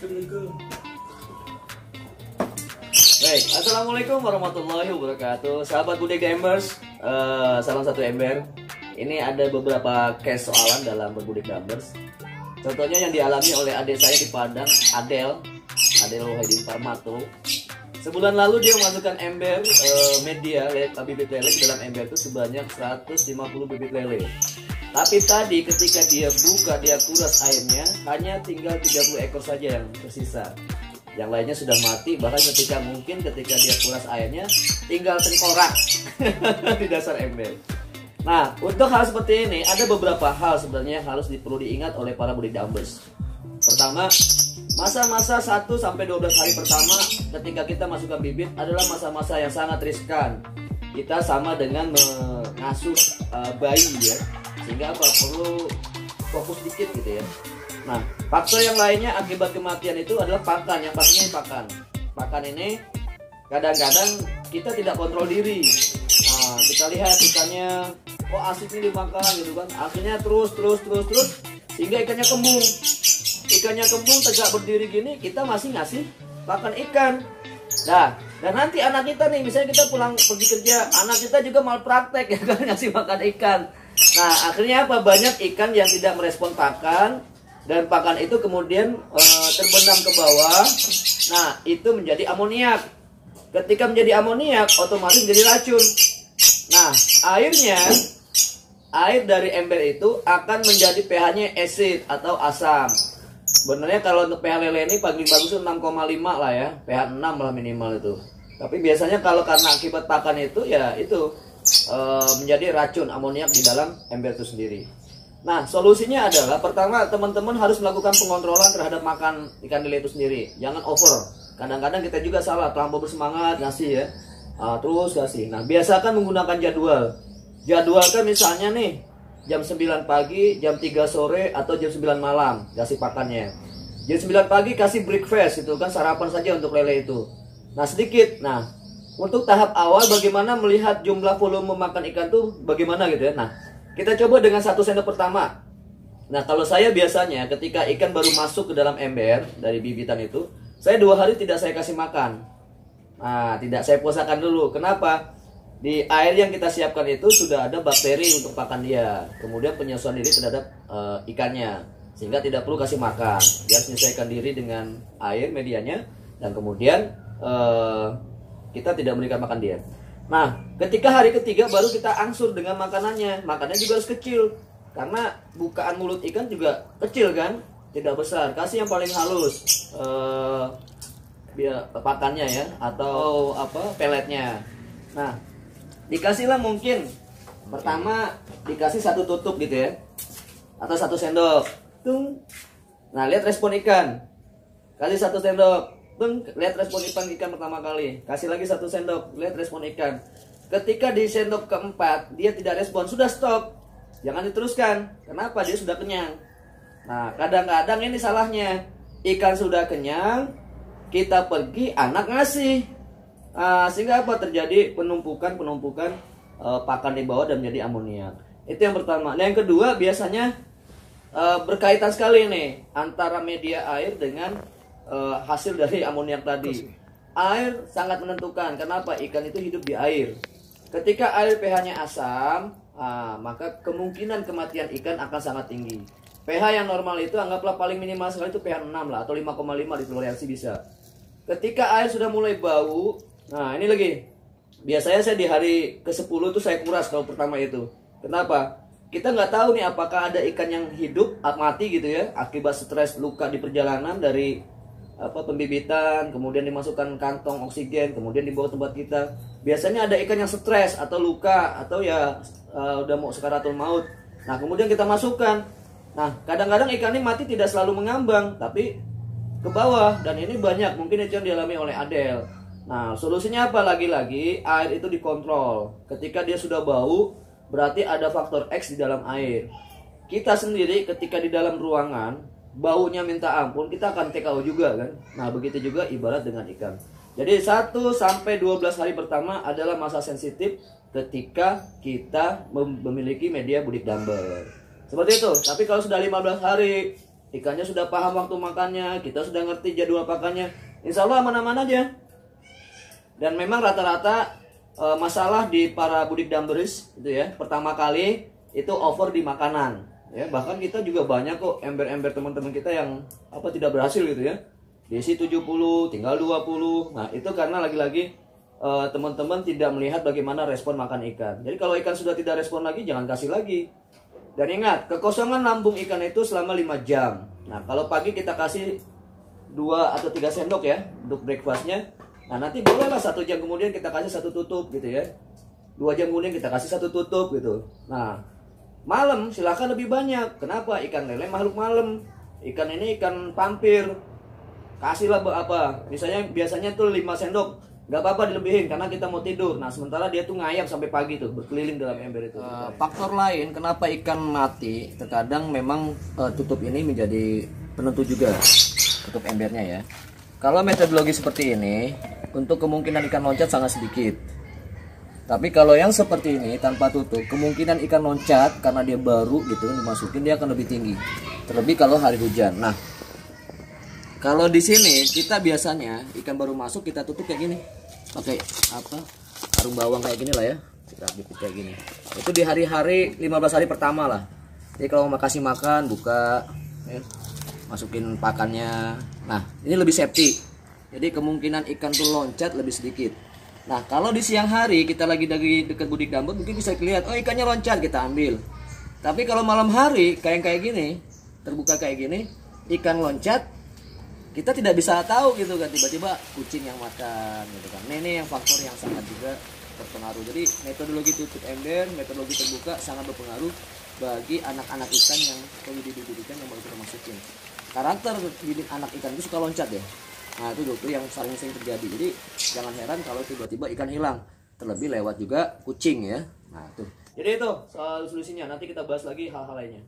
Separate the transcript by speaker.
Speaker 1: Baik, assalamualaikum warahmatullahi wabarakatuh, sahabat Bude Gamers. Salam satu ember. Ini ada beberapa case soalan dalam Berbudik Gamers. Contohnya yang dialami oleh adik saya di Padang, Adel Wahidin Parmato. Sebulan lalu dia memasukkan ember media bibit lele ke dalam ember itu sebanyak 150 bibit lele. Tapi tadi ketika dia buka, dia kuras airnya, hanya tinggal 30 ekor saja yang tersisa. Yang lainnya sudah mati, bahkan ketika dia kuras airnya, tinggal tengkorak di dasar ember. Nah, untuk hal seperti ini, ada beberapa hal sebenarnya yang perlu diingat oleh para Bude Gamers. Pertama, masa-masa 1-12 hari pertama ketika kita masukkan bibit adalah masa-masa yang sangat riskan. Kita sama dengan mengasuh bayi ya, sehingga perlu fokus dikit gitu ya. Nah, faktor yang lainnya akibat kematian itu adalah pakan. Yang pastinya pakan. Pakan ini kadang-kadang kita tidak kontrol diri. Nah, kita lihat ikannya kok asik nih dimakan gitu kan. Akhirnya terus sehingga ikannya kembung. Ikannya kembung tegak berdiri gini, kita masih ngasih pakan ikan. Nah, dan nanti anak kita nih, misalnya kita pulang pergi kerja, anak kita juga malpraktek ya kan, ngasih makan ikan. Nah, akhirnya apa? Banyak ikan yang tidak merespon pakan, dan pakan itu kemudian terbenam ke bawah. Nah, itu menjadi amoniak. Ketika menjadi amoniak, otomatis menjadi racun. Nah, air dari ember itu akan menjadi pH-nya acid atau asam. Sebenarnya kalau untuk pH lele ini paling bagus itu 6,5 lah ya, pH 6 lah minimal itu. Tapi biasanya kalau karena akibat pakan itu ya itu menjadi racun amoniak di dalam ember itu sendiri. Nah, solusinya adalah pertama teman-teman harus melakukan pengontrolan terhadap makan ikan lele itu sendiri. Jangan over. Kadang-kadang kita juga salah, terlampau bersemangat ngasih ya, terus kasih. Nah, biasakan menggunakan jadwal. Jadwalkan misalnya nih jam 9 pagi, jam 3 sore, atau jam 9 malam kasih pakannya. Jam 9 pagi kasih breakfast, itu kan sarapan saja untuk lele itu. Nah, sedikit. Nah, untuk tahap awal bagaimana melihat jumlah volume makan ikan tuh bagaimana gitu ya. Nah, kita coba dengan 1 sendok pertama. Nah, kalau saya biasanya ketika ikan baru masuk ke dalam ember dari bibitan itu, saya 2 hari tidak saya kasih makan. Nah, tidak saya puasakan dulu. Kenapa? Di air yang kita siapkan itu sudah ada bakteri untuk pakan dia. Kemudian penyesuaian diri terhadap ikannya, sehingga tidak perlu kasih makan. Dia harus menyesuaikan diri dengan air medianya, dan kemudian kita tidak memberikan makan dia. Nah, ketika hari ketiga baru kita angsur dengan makanannya. Makanannya juga harus kecil, karena bukaan mulut ikan juga kecil kan, tidak besar. Kasih yang paling halus biar pakannya ya, atau peletnya. Nah, dikasihlah mungkin pertama dikasih 1 tutup gitu ya, atau 1 sendok. Tung. Nah, lihat respon ikan. Kasih 1 sendok. Tung, lihat respon ikan pertama kali. Kasih lagi 1 sendok, lihat respon ikan. Ketika di sendok keempat dia tidak respon, sudah stop. Jangan diteruskan. Kenapa? Dia sudah kenyang. Nah, kadang-kadang ini salahnya. Ikan sudah kenyang, kita pergi anak ngasih. Sehingga apa? Terjadi penumpukan pakan di bawah dan menjadi amoniak. Itu yang pertama. Nah, yang kedua biasanya berkaitan sekali nih antara media air dengan hasil dari amoniak tadi. Air sangat menentukan. Kenapa? Ikan itu hidup di air. Ketika air pH-nya asam, maka kemungkinan kematian ikan akan sangat tinggi. pH yang normal itu anggaplah paling minimal sekali itu pH 6 lah, atau 5,5 ditoleransi bisa. Ketika air sudah mulai bau, nah ini lagi, biasanya saya di hari ke-10 itu saya kuras kalau pertama itu. Kenapa? Kita nggak tahu nih apakah ada ikan yang hidup atau mati gitu ya, akibat stres luka di perjalanan dari pembibitan, kemudian dimasukkan kantong oksigen, kemudian dibawa ke tempat kita. Biasanya ada ikan yang stres atau luka, atau ya udah mau sekaratul maut. Nah, kemudian kita masukkan. Nah, kadang-kadang ikan ini mati tidak selalu mengambang, tapi ke bawah, dan ini banyak, mungkin itu yang dialami oleh Adel. Nah, solusinya apa? Lagi-lagi air itu dikontrol. Ketika dia sudah bau, berarti ada faktor X di dalam air. Kita sendiri ketika di dalam ruangan, baunya minta ampun, kita akan TKO juga kan. Nah, begitu juga ibarat dengan ikan. Jadi 1-12 hari pertama adalah masa sensitif ketika kita memiliki media budik dumber. Seperti itu. Tapi kalau sudah 15 hari, ikannya sudah paham waktu makannya, kita sudah ngerti jadwal pakannya, insya Allah aman-aman aja. Dan memang rata-rata masalah di para budik dumbbers itu ya, pertama kali itu over di makanan ya. Bahkan kita juga banyak kok ember-ember teman-teman kita yang tidak berhasil gitu ya. Desi 70 tinggal 20. Nah, itu karena lagi-lagi teman-teman tidak melihat bagaimana respon makan ikan. Jadi kalau ikan sudah tidak respon lagi, jangan kasih lagi. Dan ingat, kekosongan lambung ikan itu selama 5 jam. Nah, kalau pagi kita kasih 2 atau 3 sendok ya untuk breakfastnya. Nah, nanti bolehlah 1 jam kemudian kita kasih 1 tutup gitu ya. 2 jam kemudian kita kasih 1 tutup gitu. Nah, malam silahkan lebih banyak. Kenapa? Ikan lele makhluk malam. Ikan ini ikan pampir. Kasihlah misalnya biasanya tuh 5 sendok. Gak apa-apa dilebihin karena kita mau tidur. Nah, sementara dia tuh ngayap sampai pagi tuh, berkeliling dalam ember itu. Faktor lain kenapa ikan mati, terkadang memang tutup ini menjadi penentu juga. Tutup embernya ya. Kalau metodologi seperti ini, untuk kemungkinan ikan loncat sangat sedikit. Tapi kalau yang seperti ini tanpa tutup, kemungkinan ikan loncat karena dia baru gitu dimasukin, dia akan lebih tinggi. Terlebih kalau hari hujan. Nah, kalau di sini kita biasanya ikan baru masuk kita tutup kayak gini, pakai karung bawang kayak gini lah ya, kita tutup kayak gini. Itu di hari-hari 15 hari pertama lah. Jadi kalau mau kasih makan, buka, ya, masukin pakannya. Nah, ini lebih safety. Jadi kemungkinan ikan tuh loncat lebih sedikit. Nah, kalau di siang hari kita lagi dari dekat budik dumbbers, mungkin bisa lihat, oh ikannya loncat, kita ambil. Tapi kalau malam hari kayak gini, terbuka kayak gini, ikan loncat, kita tidak bisa tahu gitu kan, tiba-tiba kucing yang makan gitu kan. Nah, ini yang faktor yang sangat juga berpengaruh. Jadi metodologi tutup ember, metodologi terbuka sangat berpengaruh bagi anak-anak ikan yang bibit ikan yang baru kita masukin. Karakter bibit anak ikan itu suka loncat ya. Nah, itu yang sering terjadi. Jadi jangan heran kalau tiba-tiba ikan hilang. Terlebih lewat juga kucing ya. Nah, tuh. Jadi itu soal solusinya. Nanti kita bahas lagi hal-hal lainnya.